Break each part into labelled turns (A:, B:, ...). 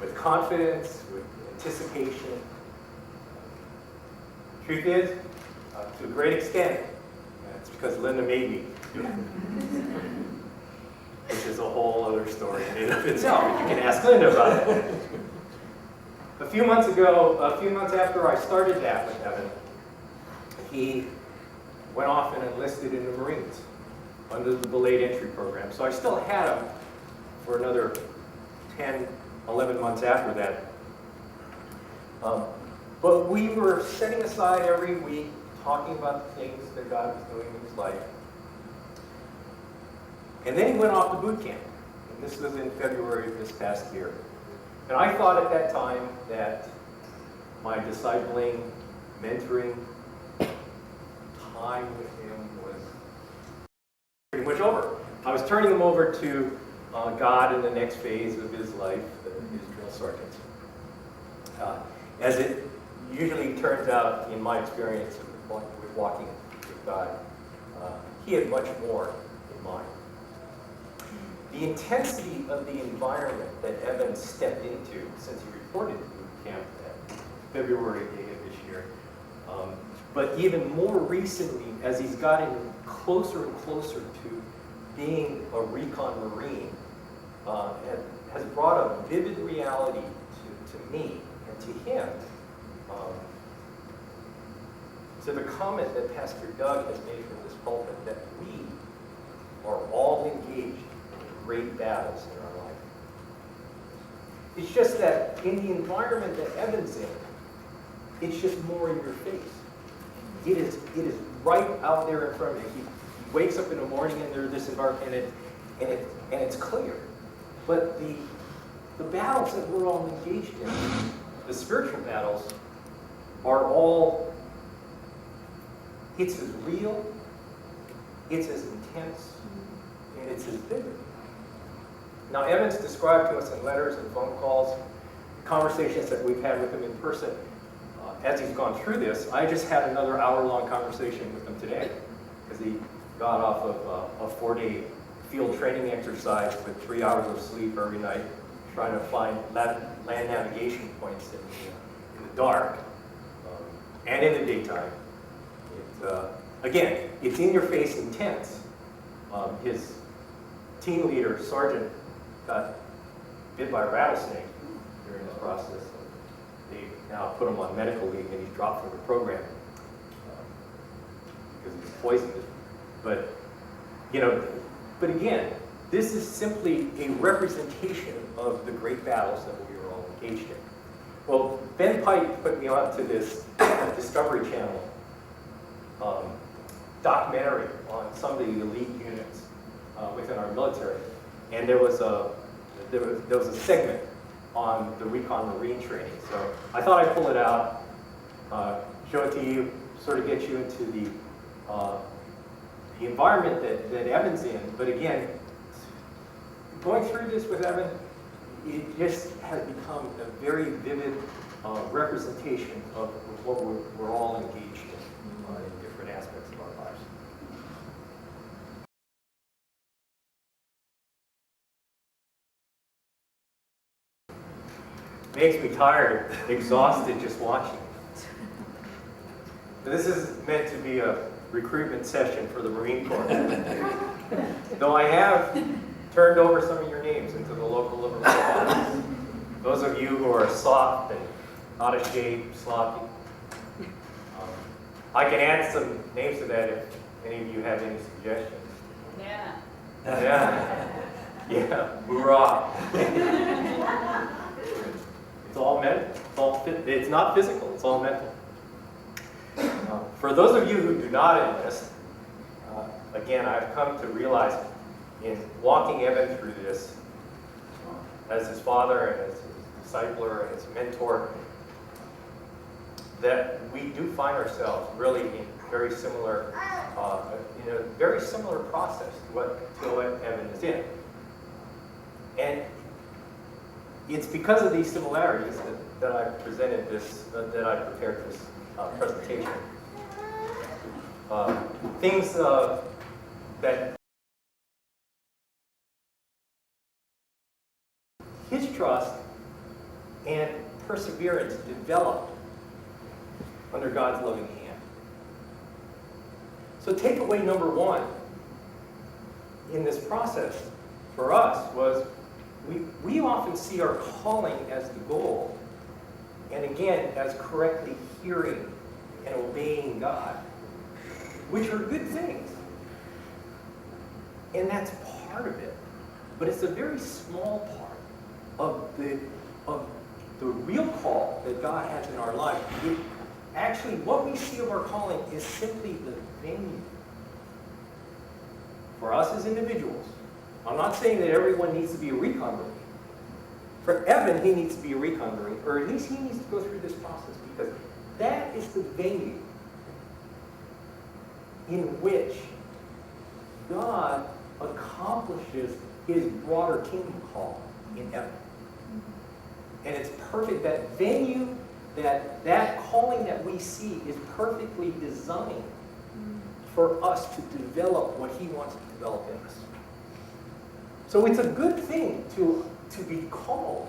A: with confidence, with anticipation. Truth is, to a great extent, it's because Linda made me do it. Which is a whole other story in and of itself. You can ask Linda about it. A few months after I started that with Evan, he went off and enlisted in the Marines under the delayed entry program. So I still had him for another 10, 11 months after that. But we were setting aside every week, talking about the things that God was doing in his life. And then he went off to boot camp. And this was in February of this past year. And I thought at that time that my discipling, mentoring time with him was pretty much over. I was turning him over to God in the next phase of his life, his drill sergeant. As it usually turns out in my experience with walking with God, he had much more in mind. The intensity of the environment that Evan stepped into since he reported to boot camp that February day of this year, but even more recently, as he's gotten closer and closer to being a recon Marine, has brought a vivid reality to me and to him, to the comment that Pastor Doug has made from this pulpit, that we are all engaged in great battles in our life. It's just that in the environment that Evan's in, it's just more in your face. It is right out there in front of you. He wakes up in the morning and there's this environment, and it's clear. But the battles that we're all engaged in, the spiritual battles, are all, it's as real, it's as intense, and it's as vivid. Now, Evan's described to us in letters and phone calls, conversations that we've had with him in person. As he's gone through this, I just had another hour-long conversation with him today, because he got off of a 4-day field training exercise with 3 hours of sleep every night, trying to find land navigation points in the dark and in the daytime. Again, it's in your face intense. His team leader, sergeant, got bit by a rattlesnake during this process. They now put him on medical leave and he's dropped from the program because he's poisoned. But, but again, this is simply a representation of the great battles that we are all engaged in. Well, Ben Pike put me on to this Discovery Channel documentary on some of the elite units within our military, and there was a segment on the recon Marine training. So I thought I'd pull it out, show it to you, sort of get you into the environment that Evan's in. But again, going through this with Evan, it just has become a very vivid representation of what we're all engaged in different aspects of our lives. Makes me tired, exhausted just watching. This is meant to be a recruitment session for the Marine Corps. Though I have turned over some of your names into the local Liverpool office. Those of you who are soft and out of shape, sloppy. I can add some names to that if any of you have any suggestions.
B: Yeah.
A: Yeah. Yeah. Hoorah. It's all mental. It's not physical. It's all mental. For those of you who do not enlist, again, I've come to realize in walking Evan through this, as his father and as his discipler and his mentor, that we do find ourselves really in very similar, in a very similar process to what Evan is in. And it's because of these similarities that I presented this, that I prepared this presentation. Things that his trust and perseverance developed under God's loving hand. So takeaway number one in this process for us was we often see our calling as the goal, and again, as correctly hearing and obeying God, which are good things. And that's part of it. But it's a very small part of the real call that God has in our life. Actually, what we see of our calling is simply the venue. For us as individuals, I'm not saying that everyone needs to be a recon marine. For Evan, he needs to be a recon marine, or at least he needs to go through this process, because that is the venue in which God accomplishes his broader kingdom call in Evan. And it's perfect. That venue, that calling that we see is perfectly designed for us to develop what he wants to develop in us. So it's a good thing to be called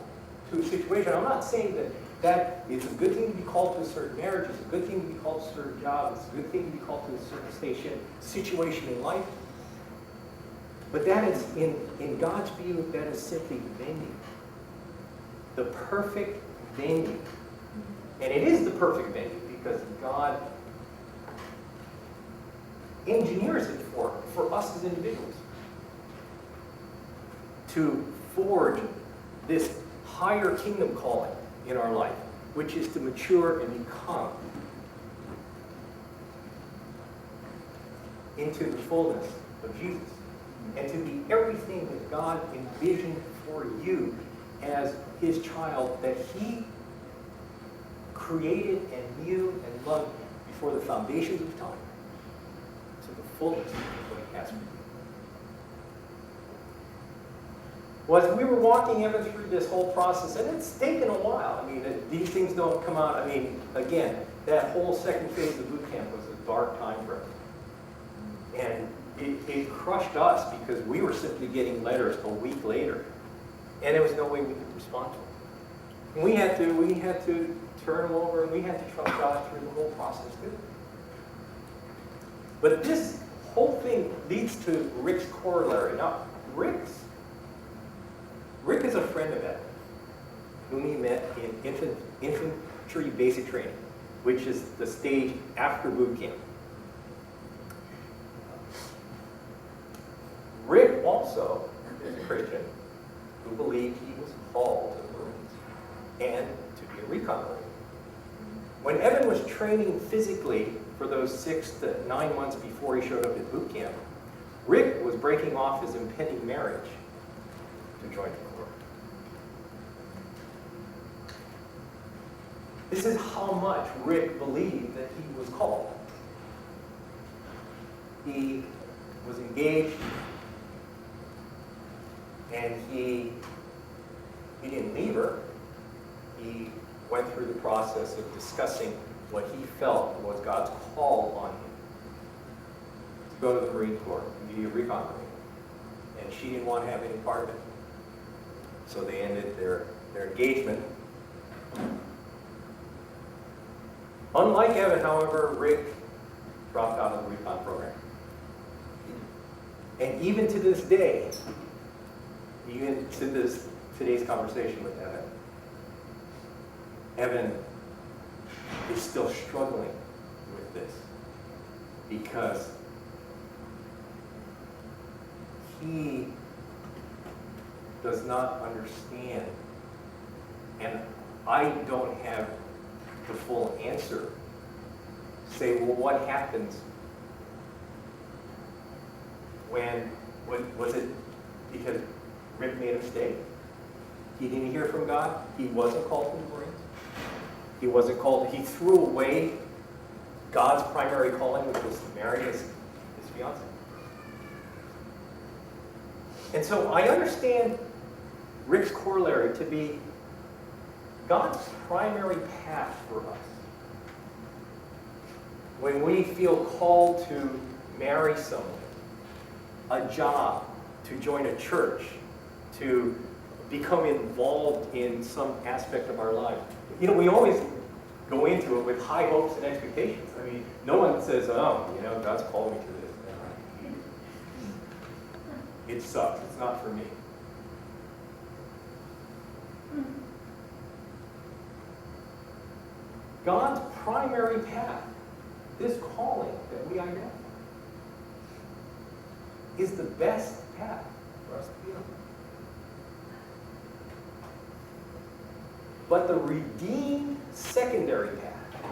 A: to a situation. I'm not saying that it's a good thing to be called to a certain marriage, it's a good thing to be called to a certain job, it's a good thing to be called to a certain situation in life. But that is, in God's view, that is simply the venue. The perfect venue. And it is the perfect venue because God engineers it for us as individuals to forge this higher kingdom calling in our life, which is to mature and become into the fullness of Jesus, and to be everything that God envisioned for you as his child, that he created and knew and loved before the foundations of time, to the fullness of what he has for you. Well, as we were walking Evan through this whole process, and it's taken a while. I mean, these things don't come out. I mean, again, that whole second phase of boot camp was a dark time for him. And it crushed us because we were simply getting letters a week later. And there was no way we could respond to them. And we had to turn them over, and we had to trust God through the whole process too. But this whole thing leads to Rick's corollary. Now, Rick is a friend of Ed, whom he met in infantry basic training, which is the stage after boot camp. Rick also is a Christian who believed he was called to the Marines and to be a recon Marine. When Evan was training physically for those 6 to 9 months before he showed up at boot camp, Rick was breaking off his impending marriage to join the Corps. This is how much Rick believed that he was called. He was engaged, and he didn't leave her. He went through the process of discussing what he felt was God's call on him to go to the Marine Corps and be a recon Marine. And she didn't want to have any part of it. So they ended their engagement. Unlike Evan, however, Rick dropped out of the recon program. And even to this day, even to today's conversation with Evan is still struggling with this because he does not understand, and I don't have the full answer. Say, well, what happens when was it because Rick made a mistake? He didn't hear from God. He wasn't called to the Marines. He wasn't called. He threw away God's primary calling, which was to marry his fiancée. And so I understand Rick's corollary to be God's primary path for us. When we feel called to marry someone, a job, to join a church, to become involved in some aspect of our life. You know, we always go into it with high hopes and expectations. I mean, no one says, oh, you know, God's called me to this. It sucks. It's not for me. God's primary path, this calling that we identify, is the best path for us to be on. But the redeemed secondary path,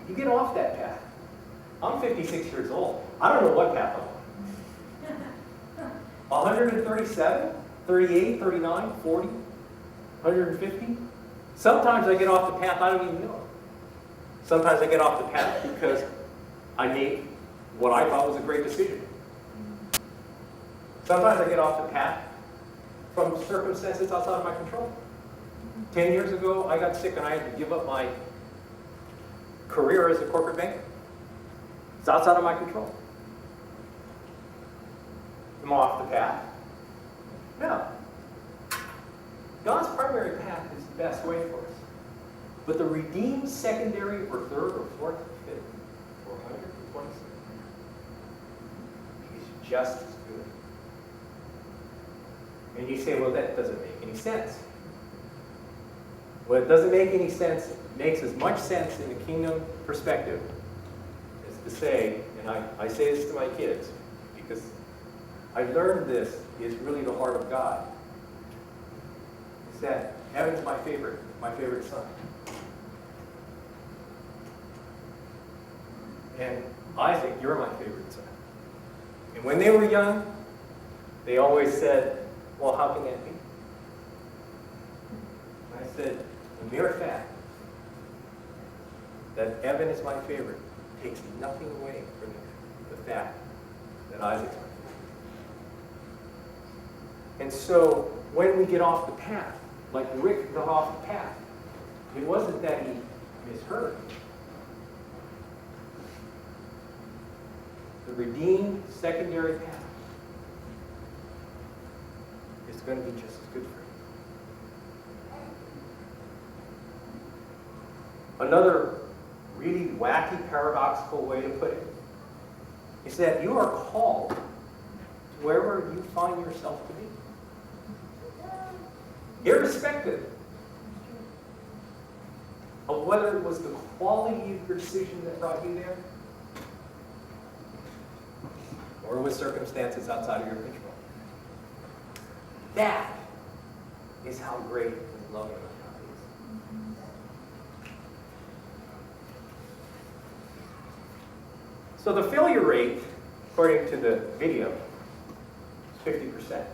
A: you get off that path. I'm 56 years old. I don't know what path I'm on. 137, 38, 39, 40, 150. Sometimes I get off the path I don't even know. Sometimes I get off the path because I made what I thought was a great decision. Sometimes I get off the path from circumstances outside of my control. 10 years ago, I got sick and I had to give up my career as a corporate banker. It's outside of my control. Am I off the path? No. God's primary path is the best way for us. But the redeemed secondary or third or fourth or fifth or 126 is just as good. And you say, well, that doesn't make any sense. Well, it doesn't make any sense. It makes as much sense in the kingdom perspective as to say, and I say this to my kids, because I learned this is really the heart of God. It's that heaven's my favorite son. And Isaac, you're my favorite son. And when they were young, they always said, well, how can that be? And I said, the mere fact that Evan is my favorite takes nothing away from the fact that Isaac's my favorite. And so when we get off the path, like Rick got off the path, it wasn't that he misheard. The redeemed secondary path is going to be just as good for you. Another really wacky, paradoxical way to put it is that you are called to wherever you find yourself to be. Irrespective of whether it was the quality of your decision that brought you there, or with circumstances outside of your control. That is how great and loving God is. So the failure rate, according to the video, is 50%.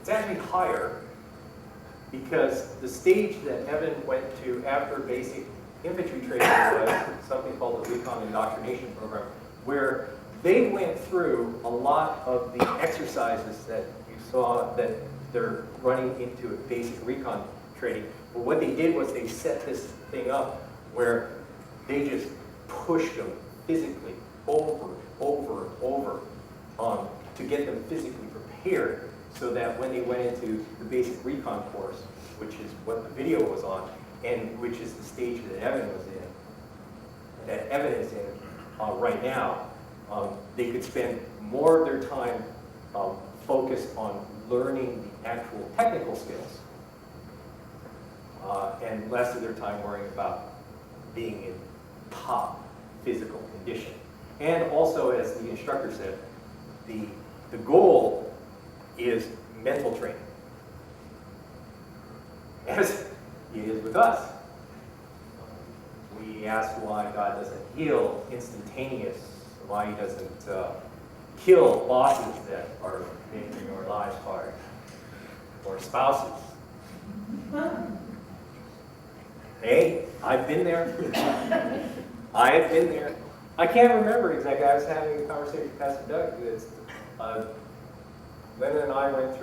A: It's actually higher because the stage that Evan went to after basic infantry training was something called the Recon Indoctrination Program, where they went through a lot of the exercises that you saw that they're running into a basic recon training. But what they did was they set this thing up where they just pushed them physically over to get them physically prepared so that when they went into the basic recon course, which is what the video was on, and which is the stage that Evan was in, that Evan is in right now, they could spend more of their time focused on learning the actual technical skills and less of their time worrying about being in top physical condition. And also, as the instructor said, the goal is mental training, as it is with us. We ask why God doesn't heal instantaneous, why he doesn't kill bosses that are making our lives hard, or spouses. Hey, I've been there. I have been there. I can't remember exactly. I was having a conversation with Pastor Doug. Linda and I went through